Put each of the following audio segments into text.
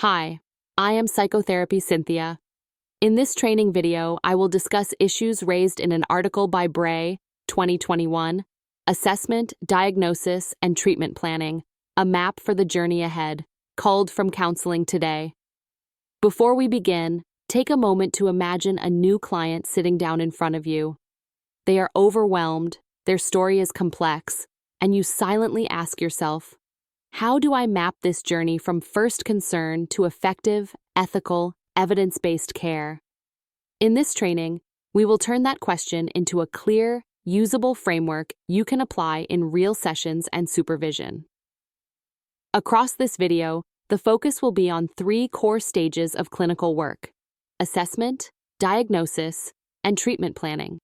Hi, I am Psychotherapy Cynthia. In this training video, I will discuss issues raised in an article by Bray, 2021, Assessment, Diagnosis, and Treatment Planning, a map for the journey ahead, culled from Counseling Today. Before we begin, take a moment to imagine a new client sitting down in front of you. They are overwhelmed, their story is complex, and you silently ask yourself, how do I map this journey from first concern to effective, ethical, evidence-based care? In this training, we will turn that question into a clear, usable framework you can apply in real sessions and supervision. Across this video, the focus will be on 3 core stages of clinical work: assessment, diagnosis, and treatment planning.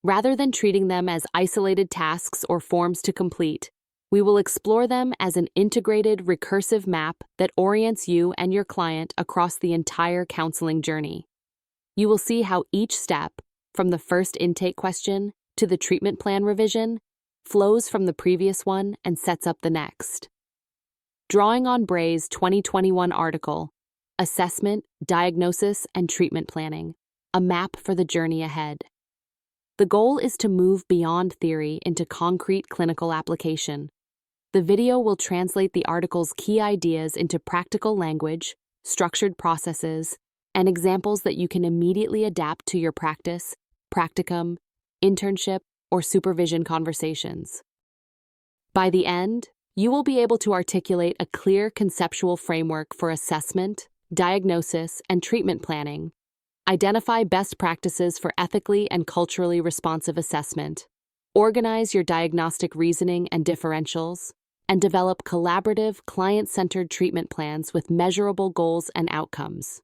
Rather than treating them as isolated tasks or forms to complete, we will explore them as an integrated, recursive map that orients you and your client across the entire counseling journey. You will see how each step, from the first intake question to the treatment plan revision, flows from the previous one and sets up the next. Drawing on Bray's 2021 article, Assessment, Diagnosis, and Treatment Planning, a map for the journey ahead. The goal is to move beyond theory into concrete clinical application. The video will translate the article's key ideas into practical language, structured processes, and examples that you can immediately adapt to your practice, practicum, internship, or supervision conversations. By the end, you will be able to articulate a clear conceptual framework for assessment, diagnosis, and treatment planning, identify best practices for ethically and culturally responsive assessment, organize your diagnostic reasoning and differentials, and develop collaborative, client-centered treatment plans with measurable goals and outcomes.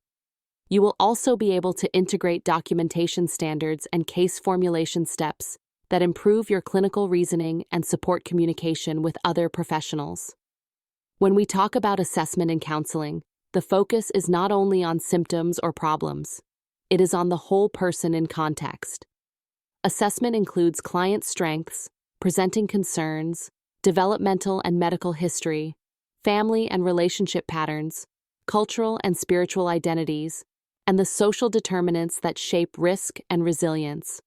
You will also be able to integrate documentation standards and case formulation steps that improve your clinical reasoning and support communication with other professionals. When we talk about assessment in counseling, the focus is not only on symptoms or problems, it is on the whole person in context. Assessment includes client strengths, presenting concerns, developmental and medical history, family and relationship patterns, cultural and spiritual identities, and the social determinants that shape risk and resilience.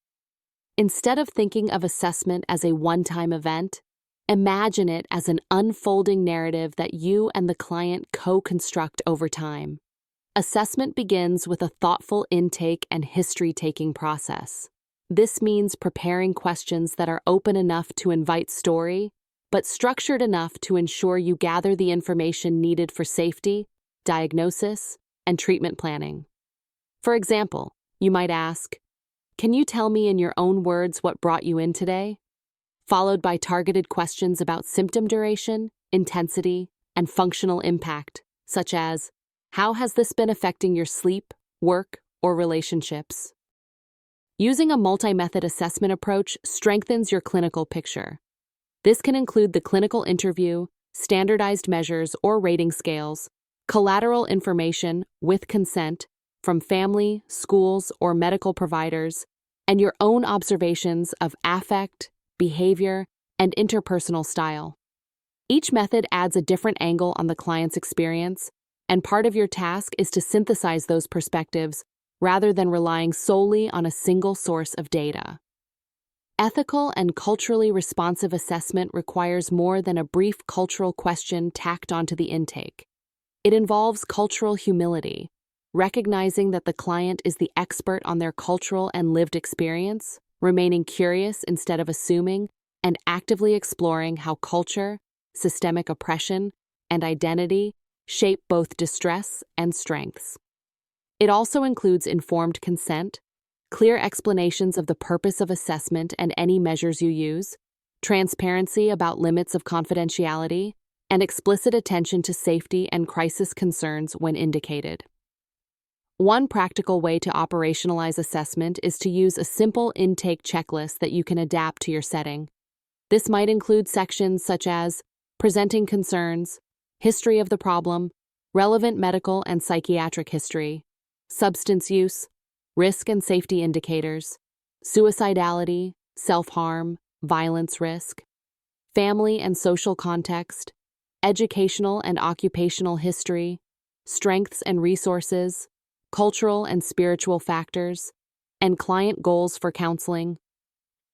Instead of thinking of assessment as a one-time event, imagine it as an unfolding narrative that you and the client co-construct over time. Assessment begins with a thoughtful intake and history-taking process. This means preparing questions that are open enough to invite story, but structured enough to ensure you gather the information needed for safety, diagnosis, and treatment planning. For example, you might ask, "Can you tell me in your own words what brought you in today?" Followed by targeted questions about symptom duration, intensity, and functional impact, such as, "How has this been affecting your sleep, work, or relationships?" Using a multi-method assessment approach strengthens your clinical picture. This can include the clinical interview, standardized measures or rating scales, collateral information with consent from family, schools, or medical providers, and your own observations of affect, behavior, and interpersonal style. Each method adds a different angle on the client's experience, and part of your task is to synthesize those perspectives rather than relying solely on a single source of data. Ethical and culturally responsive assessment requires more than a brief cultural question tacked onto the intake. It involves cultural humility, recognizing that the client is the expert on their cultural and lived experience, remaining curious instead of assuming, and actively exploring how culture, systemic oppression, and identity shape both distress and strengths. It also includes informed consent, clear explanations of the purpose of assessment and any measures you use, transparency about limits of confidentiality, and explicit attention to safety and crisis concerns when indicated. One practical way to operationalize assessment is to use a simple intake checklist that you can adapt to your setting. This might include sections such as presenting concerns, history of the problem, relevant medical and psychiatric history, substance use, risk and safety indicators, suicidality, self-harm, violence risk, family and social context, educational and occupational history, strengths and resources, cultural and spiritual factors, and client goals for counseling.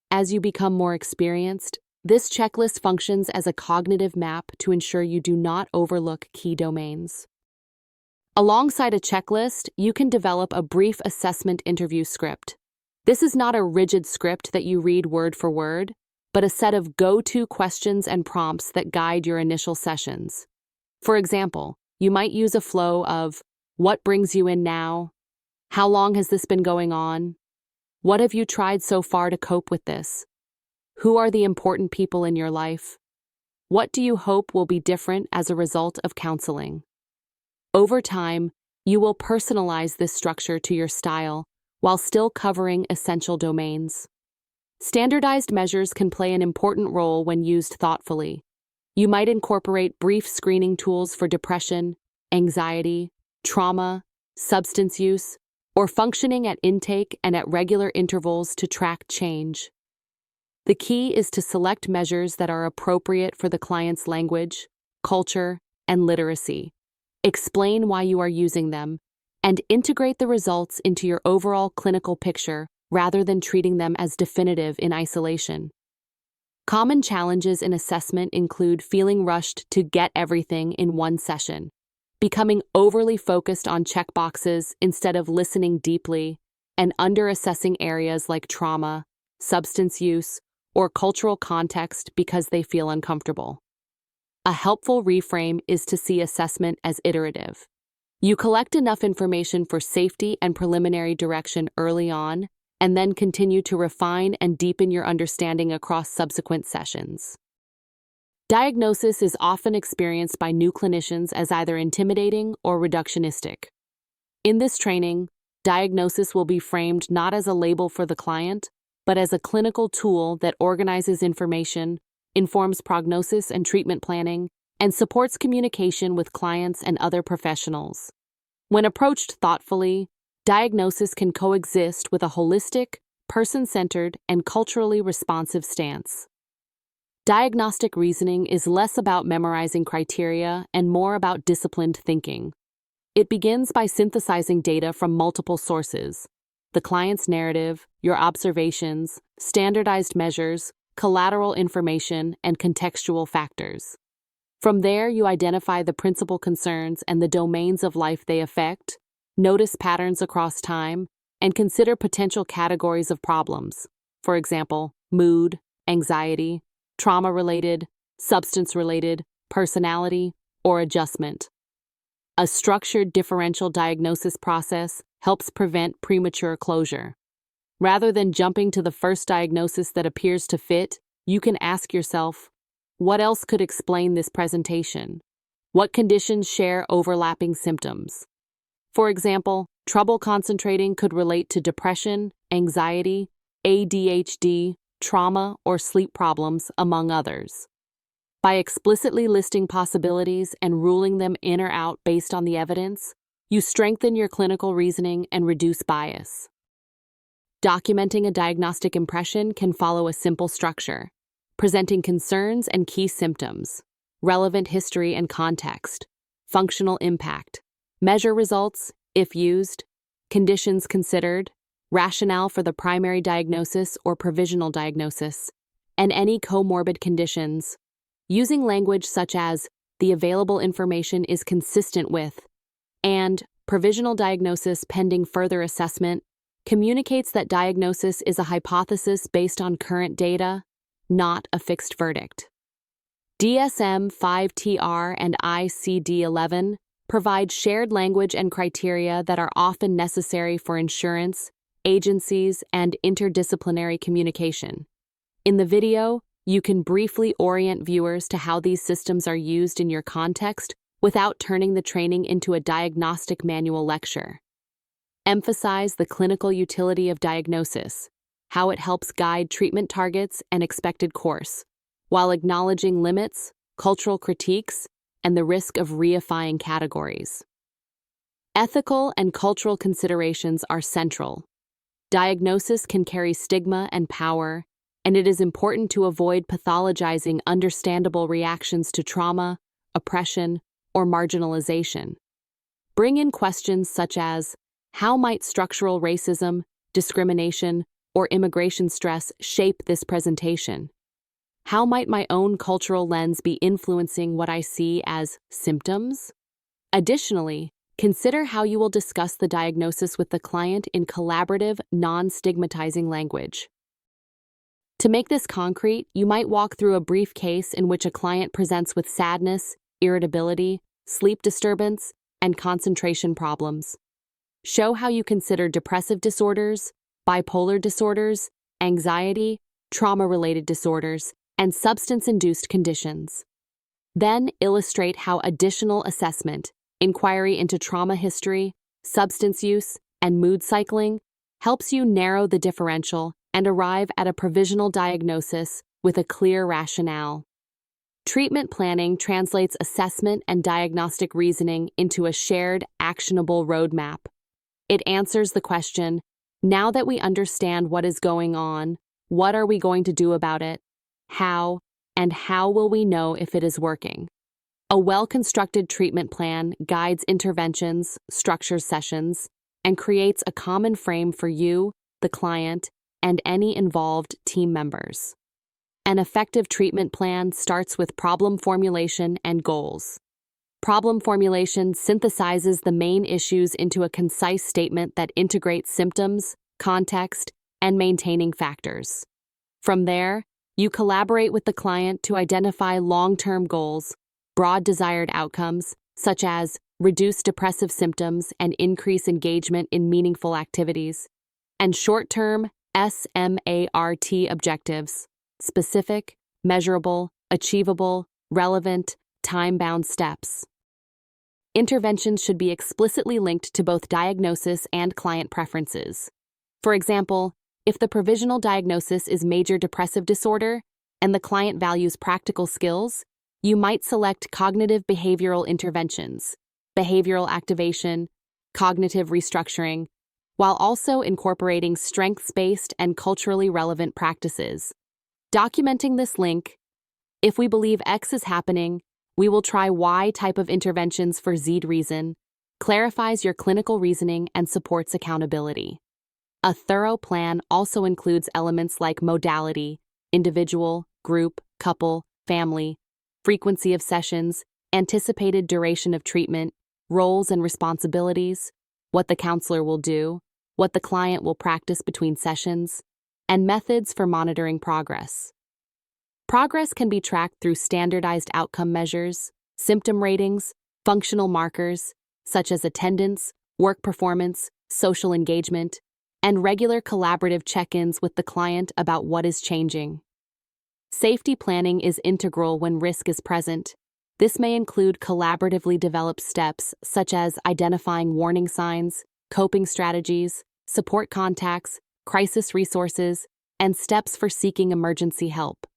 As you become more experienced, this checklist functions as a cognitive map to ensure you do not overlook key domains. Alongside a checklist, you can develop a brief assessment interview script. This is not a rigid script that you read word for word, but a set of go-to questions and prompts that guide your initial sessions. For example, you might use a flow of, "What brings you in now? How long has this been going on? What have you tried so far to cope with this? Who are the important people in your life? What do you hope will be different as a result of counseling?" Over time, you will personalize this structure to your style while still covering essential domains. Standardized measures can play an important role when used thoughtfully. You might incorporate brief screening tools for depression, anxiety, trauma, substance use, or functioning at intake and at regular intervals to track change. The key is to select measures that are appropriate for the client's language, culture, and literacy. Explain why you are using them, and integrate the results into your overall clinical picture rather than treating them as definitive in isolation. Common challenges in assessment include feeling rushed to get everything in one session, becoming overly focused on checkboxes instead of listening deeply, and under-assessing areas like trauma, substance use, or cultural context because they feel uncomfortable. A helpful reframe is to see assessment as iterative. You collect enough information for safety and preliminary direction early on, and then continue to refine and deepen your understanding across subsequent sessions. Diagnosis is often experienced by new clinicians as either intimidating or reductionistic. In this training, diagnosis will be framed not as a label for the client, but as a clinical tool that organizes information, informs prognosis and treatment planning, and supports communication with clients and other professionals. When approached thoughtfully, diagnosis can coexist with a holistic, person-centered, and culturally responsive stance. Diagnostic reasoning is less about memorizing criteria and more about disciplined thinking. It begins by synthesizing data from multiple sources: the client's narrative, your observations, standardized measures, collateral information, and contextual factors. From there, you identify the principal concerns and the domains of life they affect, notice patterns across time, and consider potential categories of problems. For example, mood, anxiety, trauma-related, substance-related, personality, or adjustment. A structured differential diagnosis process helps prevent premature closure. Rather than jumping to the first diagnosis that appears to fit, you can ask yourself, what else could explain this presentation? What conditions share overlapping symptoms? For example, trouble concentrating could relate to depression, anxiety, ADHD, trauma, or sleep problems, among others. By explicitly listing possibilities and ruling them in or out based on the evidence, you strengthen your clinical reasoning and reduce bias. Documenting a diagnostic impression can follow a simple structure, presenting concerns and key symptoms, relevant history and context, functional impact, measure results, if used, conditions considered, rationale for the primary diagnosis or provisional diagnosis, and any comorbid conditions. Using language such as, "the available information is consistent with," and "provisional diagnosis pending further assessment," communicates that diagnosis is a hypothesis based on current data, not a fixed verdict. DSM-5-TR and ICD-11 provide shared language and criteria that are often necessary for insurance, agencies, and interdisciplinary communication. In the video, you can briefly orient viewers to how these systems are used in your context without turning the training into a diagnostic manual lecture. Emphasize the clinical utility of diagnosis, how it helps guide treatment targets and expected course, while acknowledging limits, cultural critiques, and the risk of reifying categories. Ethical and cultural considerations are central. Diagnosis can carry stigma and power, and it is important to avoid pathologizing understandable reactions to trauma, oppression, or marginalization. Bring in questions such as, how might structural racism, discrimination, or immigration stress shape this presentation? How might my own cultural lens be influencing what I see as symptoms? Additionally, consider how you will discuss the diagnosis with the client in collaborative, non-stigmatizing language. To make this concrete, you might walk through a brief case in which a client presents with sadness, irritability, sleep disturbance, and concentration problems. Show how you consider depressive disorders, bipolar disorders, anxiety, trauma-related disorders, and substance-induced conditions. Then illustrate how additional assessment, inquiry into trauma history, substance use, and mood cycling helps you narrow the differential and arrive at a provisional diagnosis with a clear rationale. Treatment planning translates assessment and diagnostic reasoning into a shared, actionable roadmap. It answers the question, now that we understand what is going on, what are we going to do about it? How, and how will we know if it is working? A well-constructed treatment plan guides interventions, structures sessions, and creates a common frame for you, the client, and any involved team members. An effective treatment plan starts with problem formulation and goals. Problem formulation synthesizes the main issues into a concise statement that integrates symptoms, context, and maintaining factors. From there, you collaborate with the client to identify long-term goals, broad desired outcomes, such as reduce depressive symptoms and increase engagement in meaningful activities, and short-term SMART objectives, specific, measurable, achievable, relevant, time-bound steps. Interventions should be explicitly linked to both diagnosis and client preferences. For example, if the provisional diagnosis is major depressive disorder and the client values practical skills, you might select cognitive behavioral interventions, behavioral activation, cognitive restructuring, while also incorporating strengths-based and culturally relevant practices. Documenting this link, if we believe X is happening, we will try Y type of interventions for Z reason, clarifies your clinical reasoning and supports accountability. A thorough plan also includes elements like modality, individual, group, couple, family, frequency of sessions, anticipated duration of treatment, roles and responsibilities, what the counselor will do, what the client will practice between sessions, and methods for monitoring progress. Progress can be tracked through standardized outcome measures, symptom ratings, functional markers, such as attendance, work performance, social engagement, and regular collaborative check-ins with the client about what is changing. Safety planning is integral when risk is present. This may include collaboratively developed steps such as identifying warning signs, coping strategies, support contacts, crisis resources, and steps for seeking emergency help.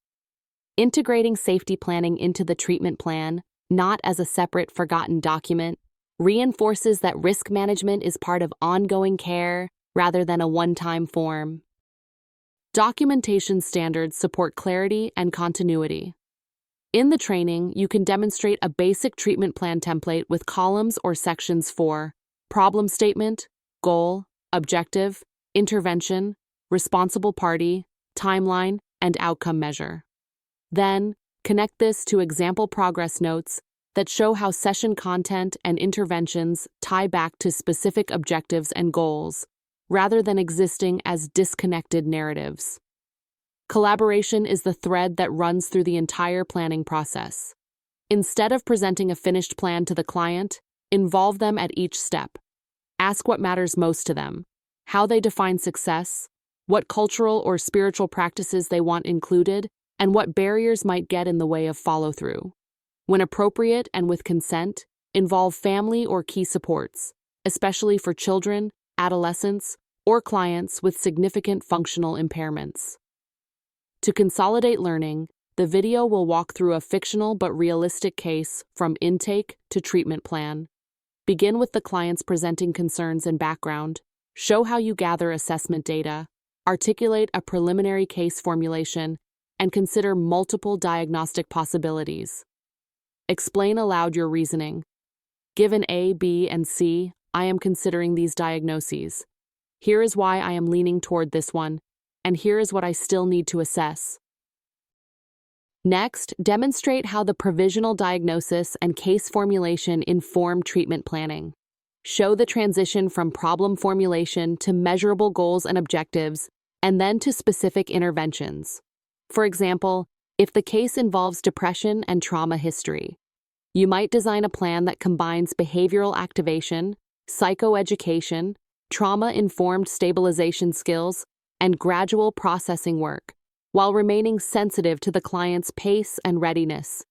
Integrating safety planning into the treatment plan, not as a separate forgotten document, reinforces that risk management is part of ongoing care rather than a one-time form. Documentation standards support clarity and continuity. In the training, you can demonstrate a basic treatment plan template with columns or sections for problem statement, goal, objective, intervention, responsible party, timeline, and outcome measure. Then, connect this to example progress notes that show how session content and interventions tie back to specific objectives and goals, rather than existing as disconnected narratives. Collaboration is the thread that runs through the entire planning process. Instead of presenting a finished plan to the client, involve them at each step. Ask what matters most to them, how they define success, what cultural or spiritual practices they want included, and what barriers might get in the way of follow-through. When appropriate and with consent, involve family or key supports, especially for children, adolescents, or clients with significant functional impairments. To consolidate learning, the video will walk through a fictional but realistic case from intake to treatment plan. Begin with the client's presenting concerns and background, show how you gather assessment data, articulate a preliminary case formulation, and consider multiple diagnostic possibilities. Explain aloud your reasoning. Given A, B, and C, I am considering these diagnoses. Here is why I am leaning toward this one, and here is what I still need to assess. Next, demonstrate how the provisional diagnosis and case formulation inform treatment planning. Show the transition from problem formulation to measurable goals and objectives, and then to specific interventions. For example, if the case involves depression and trauma history, you might design a plan that combines behavioral activation, psychoeducation, trauma-informed stabilization skills, and gradual processing work, while remaining sensitive to the client's pace and readiness.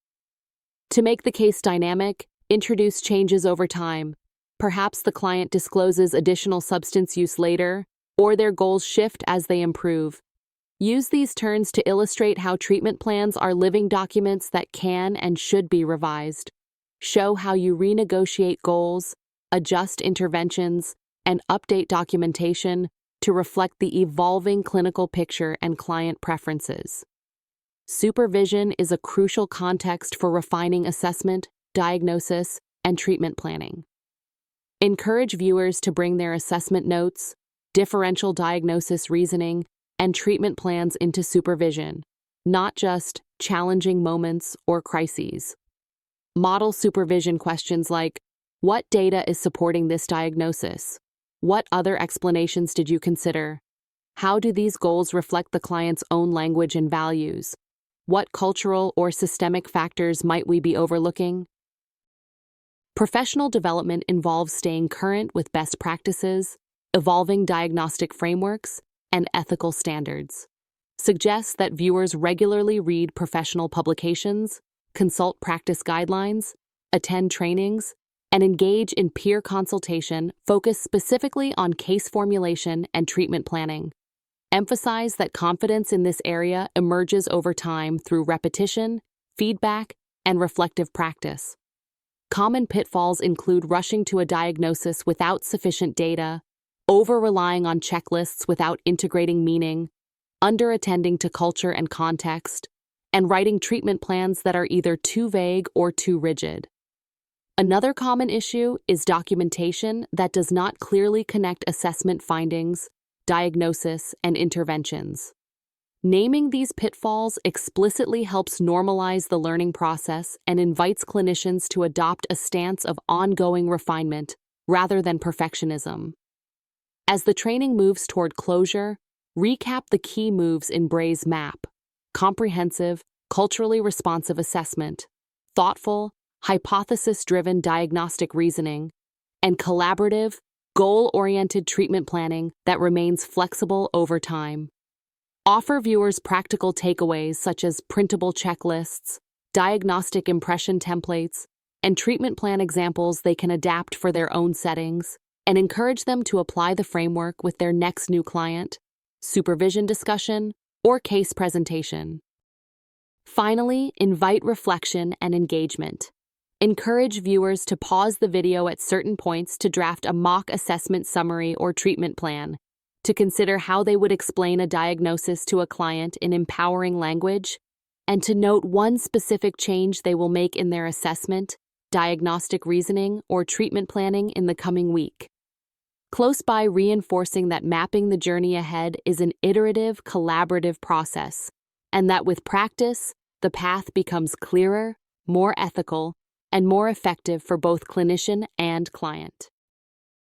To make the case dynamic, introduce changes over time. Perhaps the client discloses additional substance use later, or their goals shift as they improve. Use these turns to illustrate how treatment plans are living documents that can and should be revised. Show how you renegotiate goals, adjust interventions, and update documentation to reflect the evolving clinical picture and client preferences. Supervision is a crucial context for refining assessment, diagnosis, and treatment planning. Encourage viewers to bring their assessment notes, differential diagnosis reasoning, and treatment plans into supervision, not just challenging moments or crises. Model supervision questions like, what data is supporting this diagnosis? What other explanations did you consider? How do these goals reflect the client's own language and values? What cultural or systemic factors might we be overlooking? Professional development involves staying current with best practices, evolving diagnostic frameworks, and ethical standards. Suggests that viewers regularly read professional publications, consult practice guidelines, attend trainings, and engage in peer consultation focused specifically on case formulation and treatment planning. Emphasize that confidence in this area emerges over time through repetition, feedback, and reflective practice. Common pitfalls include rushing to a diagnosis without sufficient data, over-relying on checklists without integrating meaning, under-attending to culture and context, and writing treatment plans that are either too vague or too rigid. Another common issue is documentation that does not clearly connect assessment findings, diagnosis, and interventions. Naming these pitfalls explicitly helps normalize the learning process and invites clinicians to adopt a stance of ongoing refinement rather than perfectionism. As the training moves toward closure, recap the key moves in Bray's map: comprehensive, culturally responsive assessment, thoughtful, hypothesis-driven diagnostic reasoning, and collaborative, goal-oriented treatment planning that remains flexible over time. Offer viewers practical takeaways such as printable checklists, diagnostic impression templates, and treatment plan examples they can adapt for their own settings, and encourage them to apply the framework with their next new client, supervision discussion, or case presentation. Finally, invite reflection and engagement. Encourage viewers to pause the video at certain points to draft a mock assessment summary or treatment plan, to consider how they would explain a diagnosis to a client in empowering language, and to note one specific change they will make in their assessment, diagnostic reasoning, or treatment planning in the coming week. Close by, reinforcing that mapping the journey ahead is an iterative, collaborative process, and that with practice, the path becomes clearer, more ethical, and more effective for both clinician and client.